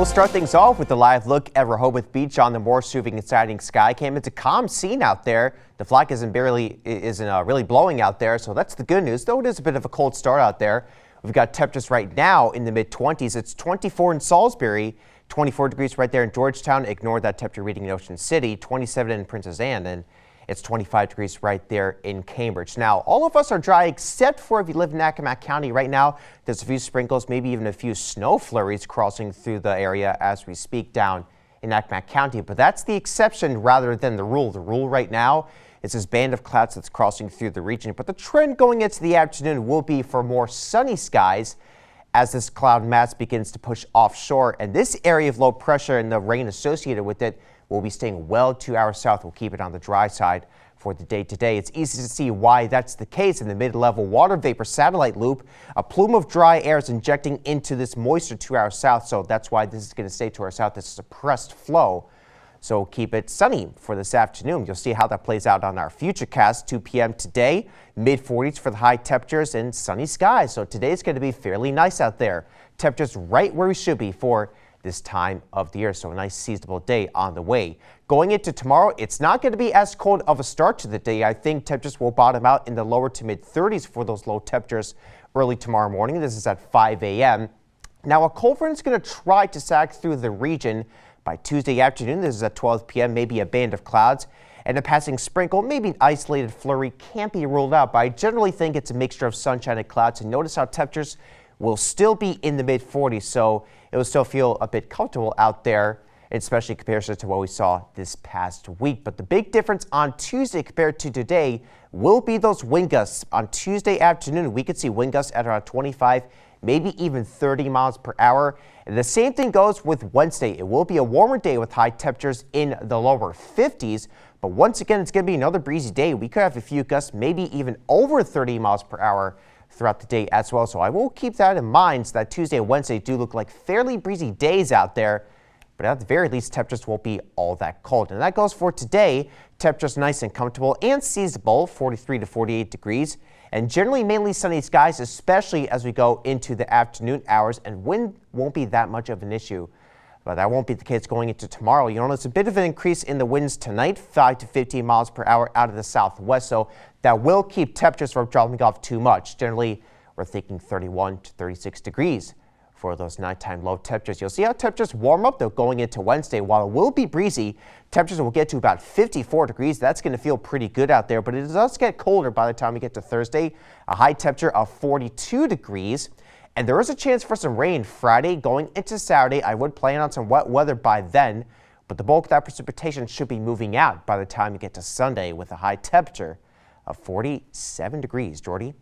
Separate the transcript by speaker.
Speaker 1: We'll start things off with a live look at Rehoboth Beach on the more soothing and exciting sky cam. It's a calm scene out there. The flag isn't really blowing out there, so that's the good news, though it is a bit of a cold start out there. We've got temperatures right now in the mid-20s. It's 24 in Salisbury, 24 degrees right there in Georgetown. Ignore that temperature reading in Ocean City, 27 in Princess Anne, and it's 25 degrees right there in Cambridge. Now, all of us are dry except for if you live in Accomack County right now. There's a few sprinkles, maybe even a few snow flurries crossing through the area as we speak down in Accomack County. But that's the exception rather than the rule. The rule right now is this band of clouds that's crossing through the region. But the trend going into the afternoon will be for more sunny skies as this cloud mass begins to push offshore. And this area of low pressure and the rain associated with it will be staying well to our south. We'll keep it on the dry side for the day today. It's easy to see why that's the case. In the mid-level water vapor satellite loop, a plume of dry air is injecting into this moisture to our south, so that's why this is going to stay to our south, this suppressed flow. So keep it sunny for this afternoon. You'll see how that plays out on our futurecast. 2 p.m. today, mid-40s for the high temperatures and sunny skies. So today's going to be fairly nice out there. Temperatures right where we should be for this time of the year, so a nice seasonable day on the way. Going into tomorrow, it's not going to be as cold of a start to the day. I think temperatures will bottom out in the lower to mid-30s for those low temperatures early tomorrow morning. This is at 5 a.m. Now, a cold front is going to try to sag through the region by Tuesday afternoon. This is at 12 p.m. Maybe a band of clouds and a passing sprinkle, maybe an isolated flurry can't be ruled out, but I generally think it's a mixture of sunshine and clouds. And notice how temperatures will still be in the mid-40s, so it will still feel a bit comfortable out there, especially in comparison to what we saw this past week. But the big difference on Tuesday compared to today will be those wind gusts. On Tuesday afternoon, we could see wind gusts at around 25, maybe even 30 miles per hour. And the same thing goes with Wednesday. It will be a warmer day with high temperatures in the lower 50s. But once again, it's going to be another breezy day. We could have a few gusts, maybe even over 30 miles per hour throughout the day as well. So I will keep that in mind, so that Tuesday and Wednesday do look like fairly breezy days out there. But at the very least, temperatures won't be all that cold. And that goes for today. Temperatures nice and comfortable and seasonable, 43 to 48 degrees. And generally mainly sunny skies, especially as we go into the afternoon hours. And wind won't be that much of an issue. But that won't be the case going into tomorrow. You'll notice a bit of an increase in the winds tonight, 5 to 15 miles per hour out of the southwest. So that will keep temperatures from dropping off too much. Generally, we're thinking 31 to 36 degrees for those nighttime low temperatures. You'll see how temperatures warm up, though, going into Wednesday. While it will be breezy, temperatures will get to about 54 degrees. That's going to feel pretty good out there, but it does get colder by the time we get to Thursday. A high temperature of 42 degrees. And there is a chance for some rain Friday going into Saturday. I would plan on some wet weather by then, but the bulk of that precipitation should be moving out by the time you get to Sunday with a high temperature of 47 degrees. Jordy?